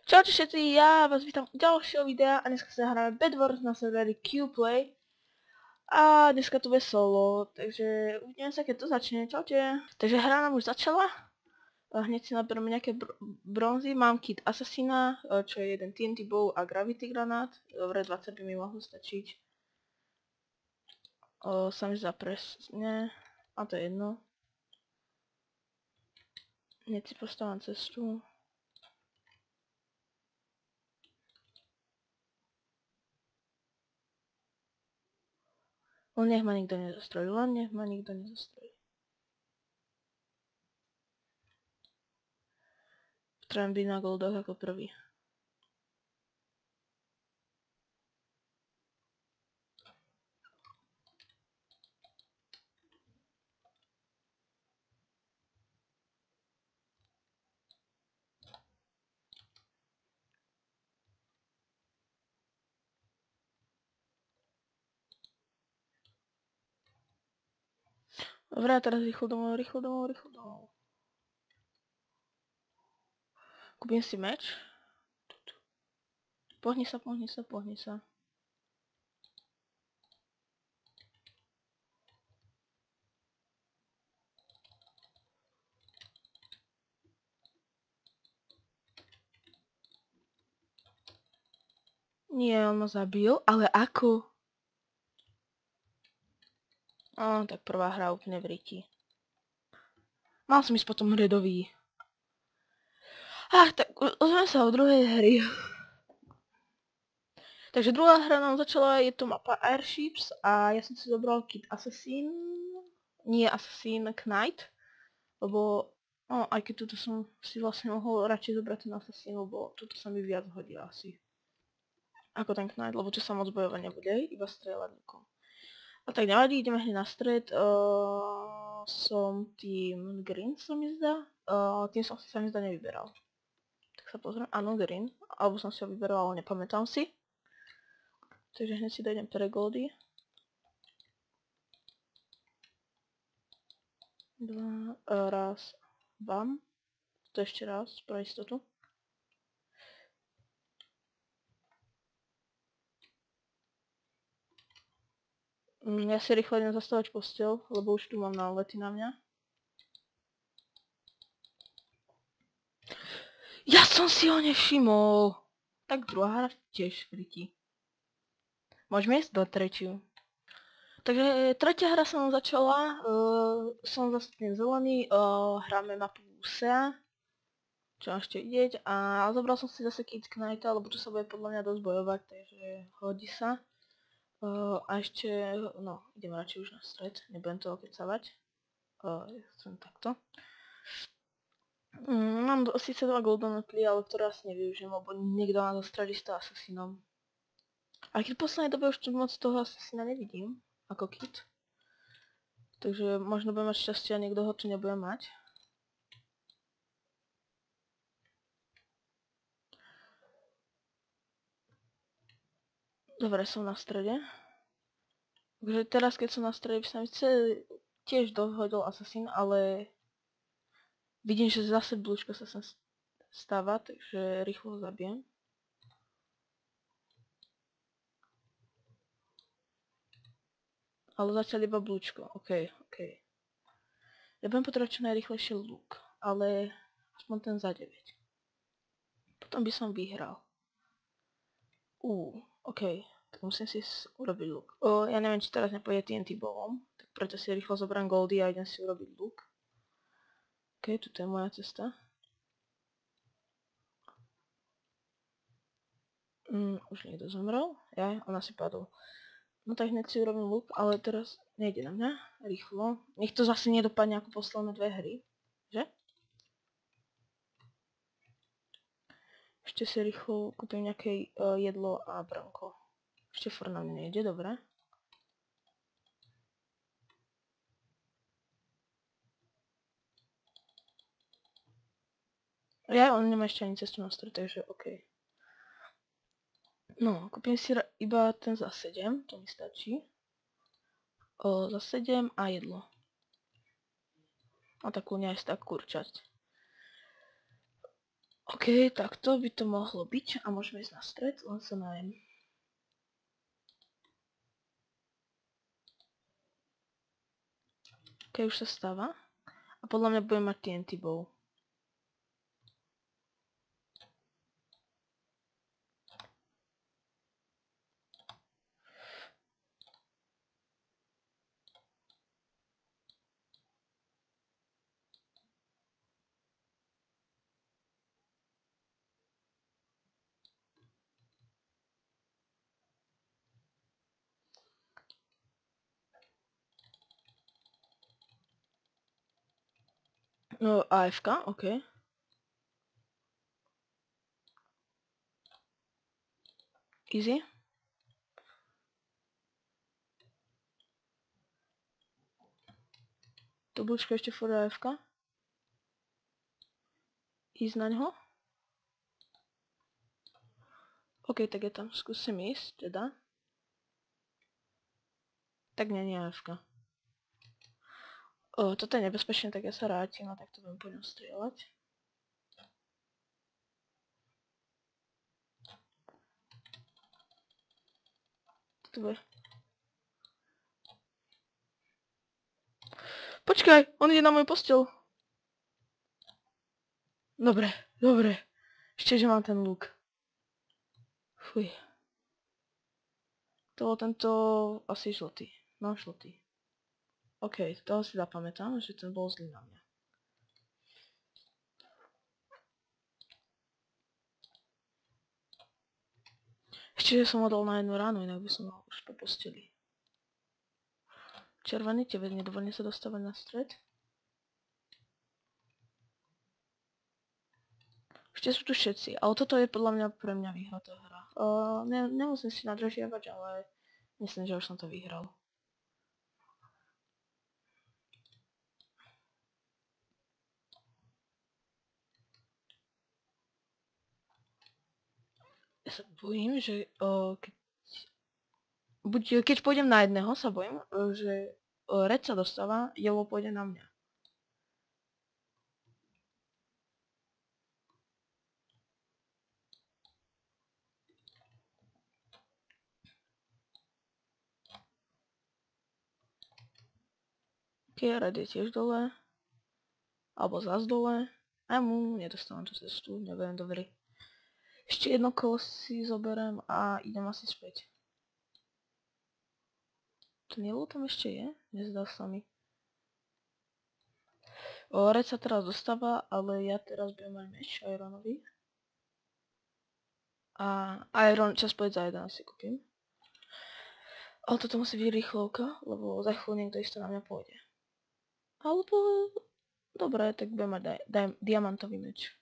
Čaute všetci, ja vás vítam u ďalšieho videa a dneska sa hráme Bedwars na serveri Qplay. A dneska tu bude solo, takže uvidíme sa, keď to začne. Čaute. Takže hra nám už začala. Hneď si nabereme nejaké bronzy. Mám kit Assassina, čo je jeden TNT bow a gravity granát. Dobre, 20 by mi mohlo stačiť. Sa mi zdá presne. A to je jedno. Hneď si postavám cestu. Len nech ma nikto nezastrojí, Potrebujem byť na goldoch ako prvý. Dobre, a teraz rýchlo domov. Kúpim si meč. Pohni sa. Nie, on ma zabil, ale ako? Tak prvá hra úplne v riti. Mal som ísť potom redový. Tak ozvem sa o druhej hry. Takže druhá hra nám začala, je to mapa Airships a ja som si zobral kit Assassin. Nie Assassin, Knight. Lebo, aj keď tuto som si vlastne mohol radšej zobrať ten Assassin, lebo tuto sa mi viac hodí asi. Ako ten Knight, lebo čo sa moc bojovať nebude, iba strieľať nikom. A tak nevadí, ideme hneď na stred. Som tým Green, sa mi zdá. Tým som si sa mi zdá nevyberal. Tak sa pozriem, áno, Green. Alebo som si ho vyberal, ale nepamätám si. Takže hneď si dojdem pre goldy. 2, raz, bam. To ešte raz, pre istotu. Ja si rýchlo idem zastavať posteľ, lebo už tu mám nálety na mňa. Ja som si ho nevšimol! Tak druhá hra tiež v riti. Môžeme ísť do tretiu. Takže tretia hra sa nám začala, som zase ten zelený, hráme mapu SEA, čo mám ešte vidieť, a zobral som si zase kit Knighta, lebo tu sa bude podľa mňa dosť bojovať, takže hodí sa. A ešte, idem radšej už na stred, nebudem to okecavať. Chcem takto. Mám síce 2 golden apply, ale ktoré asi nevyužijem, lebo niekto nás zastradí s toho Assassinom. A keď v poslednej dobe už tu moc toho Assassina nevidím, ako kit. Takže možno budem mať šťastie a niekto ho tu nebude mať. Dobre, som na strede. Takže teraz, keď som na strede, by sa mi tiež dohodil Assassin, ale vidím, že zase blúčko sa sem stáva, takže rýchlo ho zabijem. Ale zatiaľ iba blúčko, OK. Ja budem potrebovať čo najrýchlejšie luk, ale aspoň ten za 9. Potom by som vyhral. OK. Tak musím si urobiť luk. Ja neviem, či teraz nepôjde TNT bowom, tak preto si rýchlo zobrám goldy a idem si urobiť luk. OK, tuto je moja cesta. Už niekto zomrel? Ona si padol. No tak hneď si urobím luk, ale teraz nejde na mňa. Rýchlo. Nech to zase nedopadne ako posledné 2 hry. Že? Ešte si rýchlo kúpim nejaké jedlo a bránko. Ešte furt na mňa nejde, dobre. On nemá ešte ani cestu na stred, takže OK. No, kúpim si iba ten za 7, to mi stačí. Za 7 a jedlo. A takú aj tak kurčať. OK, takto by to mohlo byť a môžeme ísť na stred, len sa najem. OK, už sa stáva. A podľa mňa budem mať TNT bow. No, AFK, OK. Easy. To bučko ešte furt AFK. Ísť na ňo. OK, tak je tam. Skúsim ísť, teda. Tak nie je AFK. Toto je nebezpečné, tak ja sa vrátim a tak to budem po ňom strieľať. Toto bude. Počkaj, on ide na môj posteľ. Dobre, dobre. Ešte, že mám ten luk. Fuj. To bol tento asi žltý. No, žltý. OK, toho si zapamätám, že ten bol zlý na mňa. Ešte, že som ho dal na jednu ránu, inak by som ho už po posteli. Červený tebe nedovolí sa dostávať na stred. Ešte sú tu všetci, ale toto je podľa mňa pre mňa vyhratá hra. Nemusím si nadržiavať, ale myslím, že už som to vyhral. Ja sa bojím, že keď pôjdem na jedného, sa bojím, že red sa dostáva, yellow pôjde na mňa. OK, red je tiež dole. Alebo zás dole. A mu nedostávam tú cestu, neviem, dobrý. Ešte jedno kolo si zoberiem a idem asi späť. Ten yellow tam ešte je? Nezdá sa mi. Red sa teraz dostáva, ale ja teraz budem mať meč Ironový. A Iron čas pôjde za jeden asi kúpim. Ale toto musí byť rýchlovka, lebo za chvíľu niekto isto na mňa pôjde. Alebo... Dobre, tak budem mať diamantový meč.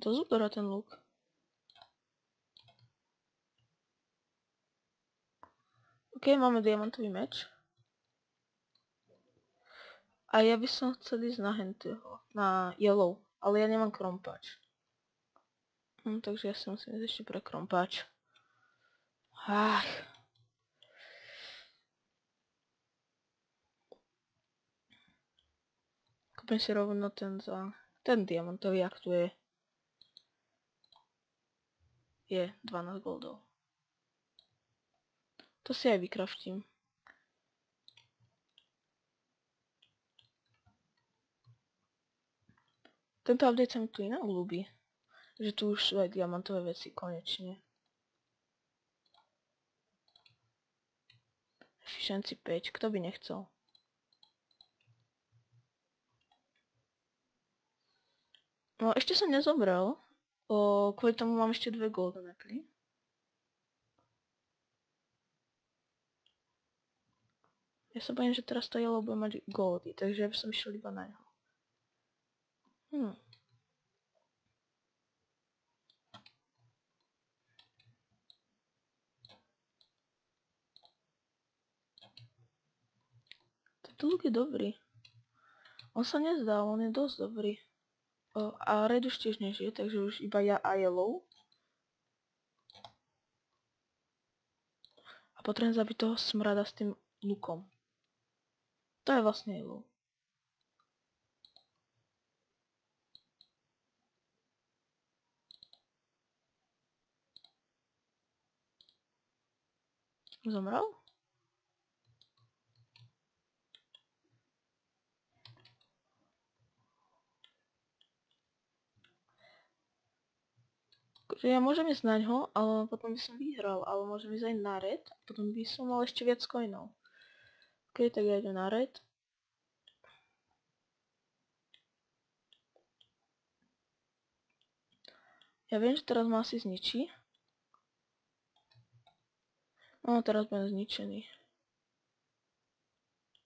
To zúbera ten luk. OK, máme diamantový meč. A ja by som chcel ísť na hentyho, na yellow, ale ja nemám krompáč. Takže ja si musím ísť ešte pre krompáč. Kúpim si rovno ten diamantový, ak tu je. Je 12 goldov. To si aj vykraftím. Tento update sa mi tu inak ľúbi. Že tu už sú aj diamantové veci, konečne. Efficiency 5, kto by nechcel? No, ešte som nezobral. Kvôli tomu mám ešte 2 golden apply. Ja sa bojím, že teraz to yellow bude mať goldy, takže ja by som išiel iba na neho. Tento luk je dobrý. On sa nezdá, on je dosť dobrý. A red už tiež nežije, takže už iba ja a yellow. A potrebujem zabiť toho smrada s tým lukom. To je vlastne yellow. Zomrel? Že ja môžem ísť na ňo, ale potom by som vyhral, ale môžem ísť aj na red, a potom by som mal ešte viac coinov. Ok, tak ja idem na red. Ja viem, že teraz ma asi zničí. No, teraz budem zničený.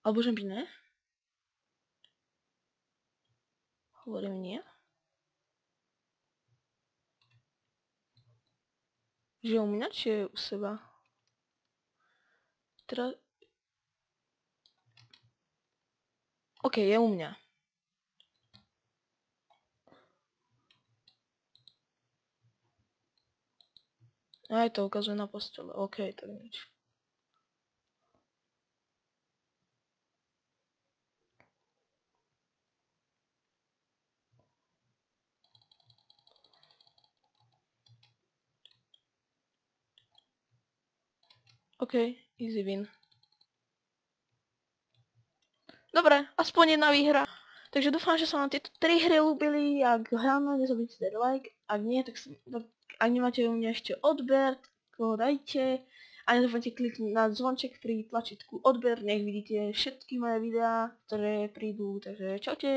Alebo že by ne? Hovorím nie. Že je u mňa, či je u seba? Teraz... Ok, je u mňa. Aj to ukazuje na postele. Ok, tak nič. Ok, easy win. Dobre, aspoň jedna výhra. Takže dúfam, že sa vám tieto 3 hry ľúbili. Ak áno, nezabudnite dať like. Ak nie, tak ak nemáte u mňa ešte odber, tak ho dajte. A nezabudnite kliknúť na zvonček pri tlačítku odber, nech vidíte všetky moje videá, ktoré prídu. Takže čaute!